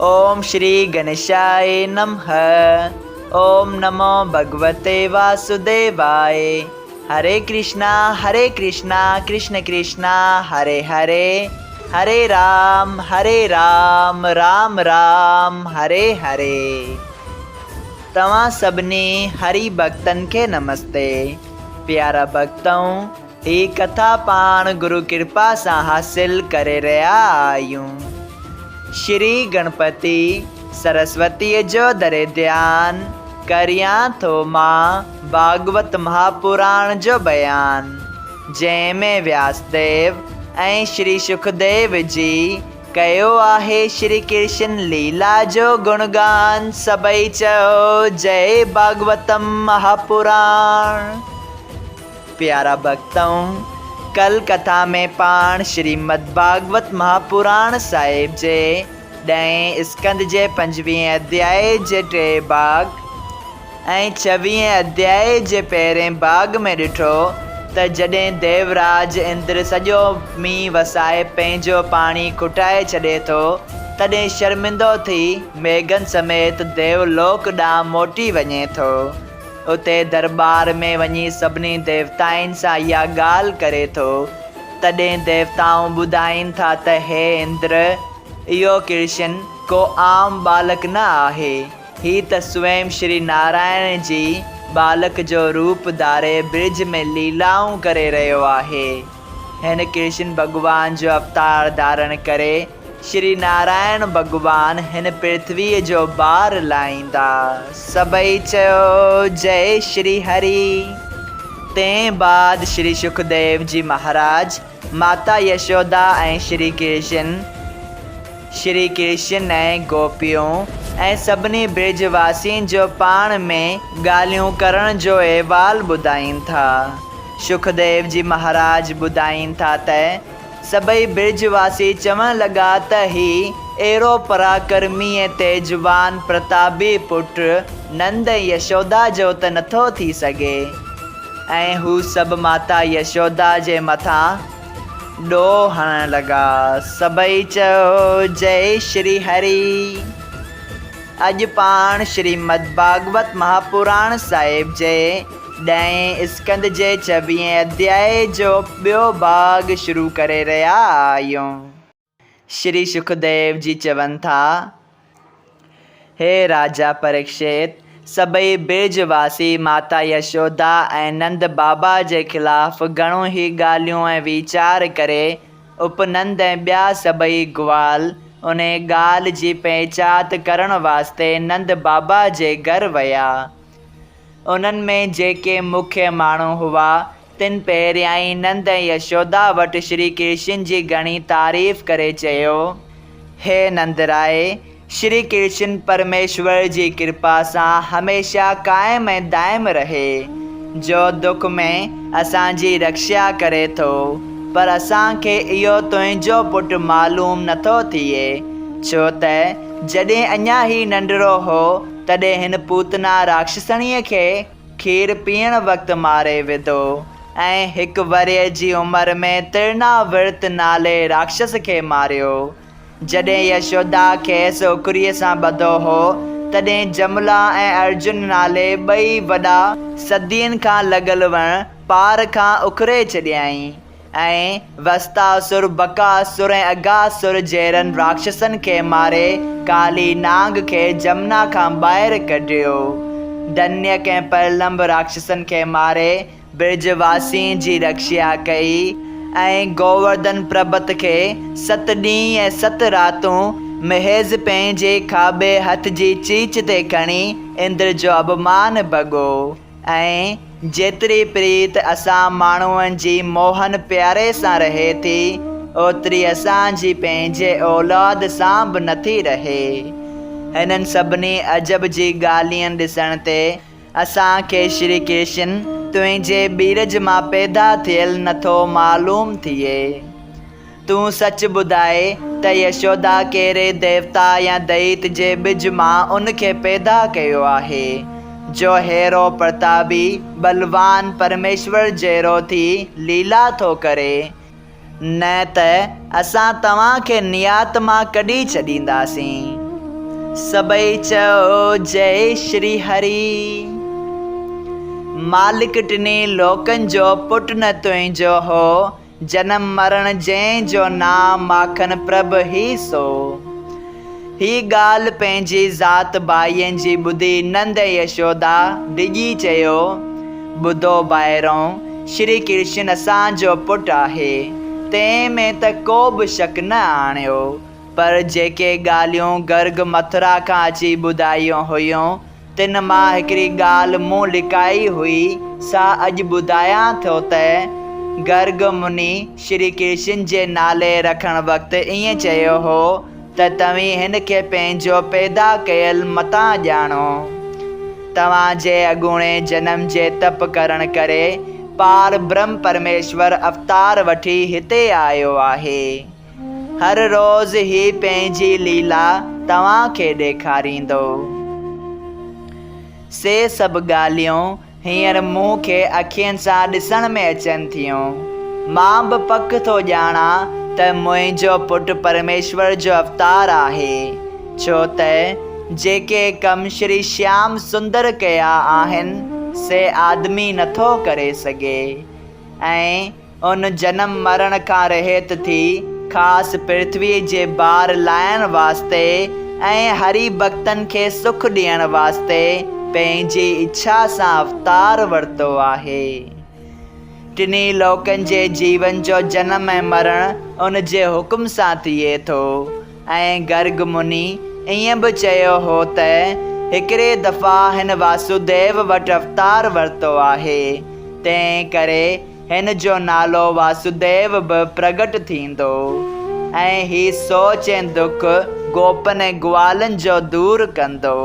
ओम श्री गणेशाय नमः। ओम नमो भगवते वासुदेवाय। हरे कृष्णा कृष्ण कृष्णा हरे हरे, हरे राम राम राम हरे हरे। तव्हां सभिनी हरि भक्तन के नमस्ते। प्यारा भक्तों, ही कथा पाण गुरु कृपा से हासिल करे रहा आयूं। श्री गणपति सरस्वती जो दरे ध्यान करिया थो मां भागवत महापुराण जो बयान, जंहिंमें व्यासदेव ऐं श्री सुखदेव जी कयो आहे श्री कृष्ण लीला जो गुणगान। सभई चयो जय भागवतम महापुराण। प्यारा भक्तों, कल कथा में पाण श्रीमद् भागवत महापुराण साहिब जे 10 स्कंद जे 5वें अध्याय जे 3 भाग ऐं 26 अध्याय जे 1 भाग में ॾिठो त जॾहिं देवराज इंद्र सॼो मींहुं वसाए पंहिंजो पाणी खुटाए छॾे थो, तॾहिं शर्मिंदो थी मेघन समेत देवलोक ॾांहुं मोटी वञे थो। उते दरबार में वञी सभिनी देवताउनि सां इहा ॻाल्हि करे थो। तॾहिं देवताऊं ॿुधाइनि था त हे इंद्र, इहो कृष्ण को आम बालक न आहे, ही त स्वयं श्री नारायण जी बालक जो रूप धारे ब्रिज में लीलाऊं करे रहियो आहे। हिन कृष्ण भगवान जो अवतार धारण करे श्री नारायण भगवान हिन पृथ्वी जो भार लाहींदा। सभई चयो जय श्री हरि। तंहिं बाद श्री सुखदेव जी महाराज, माता यशोदा ऐं श्री कृष्ण ऐं गोपियों ऐं सभिनी ब्रिजवासियुनि जो पाण में ॻाल्हियूं करण जो अहिवाल ॿुधाइनि था। सुखदेव जी महाराज ॿुधाइनि था त सभई ब्रिजवासी चवण लॻा त ही अहिड़ो पराक्रमी ऐं तेजवान प्रतापी पुट नंद यशोदा जो त नथो थी सघे। ऐं हू सभु माता यशोदा जे मथां ॾोह हणण लॻा। सभई चयो जय श्री हरि। अॼु पाण श्रीमद् भागवत महापुराण साहिब जे 10 स्कंद जे 26 अध्याय जो ॿियो भाग शुरू करे रहिया आहियूं। श्री सुखदेव जी चवनि था, हे राजा परीक्षित, सभई ब्रिजवासी माता यशोदा ऐं नंद बाबा जे ख़िलाफ़ घणो ई ॻाल्हियूं ऐं वीचार करे उपनंद ऐं ॿिया सभई ग्वाल उन ॻाल्हि जी पहचान करण वास्ते नंद बाबा जे घर विया। उन्हनि में जेके मुख्य माण्हू हुआ, तिन पहिरियां ई नंद ऐं यशोदा वटि श्री कृष्ण जी घणी तारीफ़ करे चयो, हे नंदराय, श्री कृष्ण परमेश्वर जी कृपा सां हमेशा क़ाइम ऐं दाइम रहे, जो दुख में असांजी रक्षा करे थो। पर असांखे इहो तुंहिंजो पुटु मालूम नथो थिए, छो त जॾहिं अञा ई नंढड़ो हो तॾहिं हिन पूतना राक्षसणीअ खे खीर पीअण वक़्तु मारे विधो ऐं 1 वरह जी उमिरि में तिरनाविर्त नाले राक्षस खे मारियो। जॾहिं यशोदा खेसि उखरीअ सां ॿधो हो, तॾहिं जमला ऐं अर्जुन नाले 2 वॾा सदियुनि खां लॻल वण पार खां उखरे छॾियईं ऐं वस्तासुर, बकासुर ऐं अगासुर जहिड़नि राक्षसनि खे मारे काली नाग खे जमुना खां ॿाहिरि कढियो। धन्यक ऐं प्रलंब राक्षसनि खे मारे ब्रिजवासियुनि जी रक्षा कई ऐं गोवर्धन पर्वत खे 7 ॾींहं ऐं 7 रातूं महज़ पंहिंजे खाॿे हथ जी चीच ते खणी इंद्र जो अपमान भॻो। ऐं जेतिरी प्रीत असां माण्हुनि जी मोहन प्यारे सां रहे थी, ओतिरी असांजी पंहिंजे औलाद सां बि नथी रहे। हिननि सभिनी अजब जी ॻाल्हियुनि ॾिसण ते असांखे श्री कृष्ण तुंहिंजे बीरज मां पैदा थियल नथो मालूम थिए। तूं सच ॿुधाए त यशोदा कहिड़े देवता या दैत जे ॿिज मां उनखे पैदा कयो आहे, जो हेरो प्रतापी बलवान परमेश्वर जहिड़ो थी लीला थो करे। न त असां तव्हांखे नियात मां कढी छॾींदासीं। सबई चओ जय श्री हरि। मालिक टिनी लोकन जो पुट न तुंहिंजो हो, जन्म मरण जंहिंजो नाम माखन प्रभ ही सो। ही ॻाल्हि पंहिंजी ज़ात भाईअनि जी ॿुधी नंद यशोदा डिॼी चयो, ॿुधो ॿाहिरों श्री कृष्ण असांजो पुटु आहे, तंहिं में त को बि शक न आणियो। पर जेके ॻाल्हियूं गर्ग मथुरा खां अची ॿुधायूं हुयूं, तिन मां हिकिड़ी ॻाल्हि मूं लिकाई हुई, सा अॼु ॿुधायां थो त गर्ग मुनि श्री कृष्ण जे नाले रखण वक़्तु ईअं चयो हो त तव्हीं हिन खे पंहिंजो पैदा कयल मतां ॼाणो। तव्हां जे अॻूणे जन्म जे तप करण करे पार ब्रह्म परमेश्वर अवतार वठी हिते आयो आहे। हर रोज़ ही पंहिंजी लीला तव्हां खे ॾेखारींदो। से सभु ॻाल्हियूं हींअर मूंखे अखियुनि सां ॾिसण में अचनि थियूं। मां बि पक थो ॼाणा त मुंहिंजो पुटु परमेश्वर जो अवतार आहे, छो त जेके कम श्री श्याम सुंदर कया आहिनि से आदमी नथो करे सघे। ऐं उन जन्म मरण खां रहित थी ख़ासि पृथ्वी जे भार लाहिण वास्ते ऐं हरि भक्तनि खे सुख ॾियण वास्ते पंहिंजी इच्छा सां अवतार वरितो आहे। टिनी लोकनि जे जीवन जो जन्म ऐं मरण उन जे हुकुम सां थिए थो। ऐं गर्ग मुनि ईअं बि चयो हो त हिकिड़े दफ़ा हिन वासुदेव वटि अवतार वरितो आहे, तंहिं करे हिन जो नालो वासुदेव बि प्रगट थींदो। ऐं ही सोच ऐं दुख गोपन ऐं ग्वालनि जो दूर कंदो।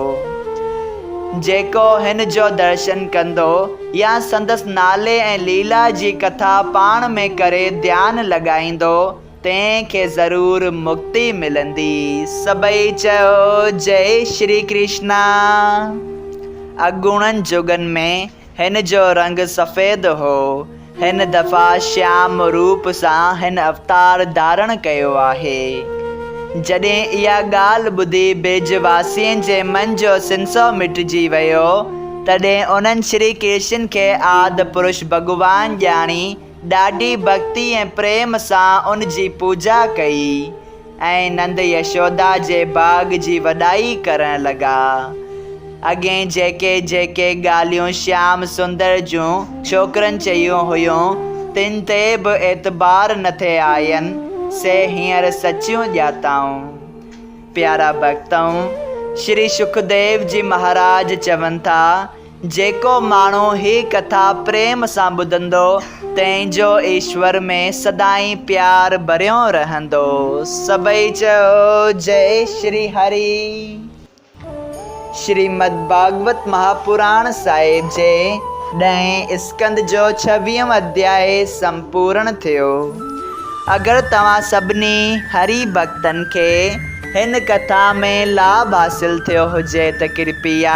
जेको हिन जो दर्शन कंदो या संदसि नाले ऐं लीला जी कथा पाण में करे ध्यानु लॻाईंदो, तंहिंखे ज़रूरु मुक्ति मिलंदी। सबई चओ जय श्री कृष्णा। अॻूणनि जुगनि में हिन जो रंग सफ़ेद हो। हिन दफ़ा श्याम रूप सां हिन अवतार धारण कयो आहे। जॾहिं इहा ॻाल्हि ॿुधी ब्रिजवासियुनि जे मन जो सिंसो मिटिजी वियो, तॾहिं उन्हनि श्री कृष्ण खे आदि पुरुष भॻवान ॼाणी ॾाढी भक्ति ऐं प्रेम सां उन जी पूॼा कई ऐं नंद यशोदा जे बाग जी वॾाई करण लॻा। अॻे जेके जेके ॻाल्हियूं श्याम सुंदर जूं छोकिरनि चयूं हुयूं, तिन ते बि एतबार न थे आयनि, से हींअर सचियूं ॼाताऊं। प्यारा भक्तऊं, श्री सुखदेव जी महाराज चवनि था, जेको माण्हू ही कथा प्रेम सां ॿुधंदो, तंहिंजो ईश्वर में सदाईं प्यार भरियो रहंदो। सबई चओ जय श्री हरि। श्रीमद् भागवत महापुराण साहिब जे 10 स्कंद जो 26 अध्याय संपूर्ण थियो। अगरि तव्हां सभिनी हरि भक्तनि खे हिन कथा में लाभ हासिल थियो हुजे त कृपया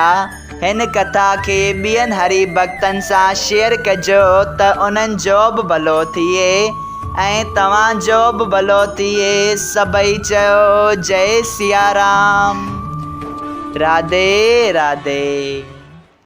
हिन कथा खे ॿियनि हरि भक्तनि सां शेयर कजो त उन्हनि जो बि भलो थिए ऐं तव्हांजो बि भलो थिए। सबई चओ जय सिया राम। राधे राधे।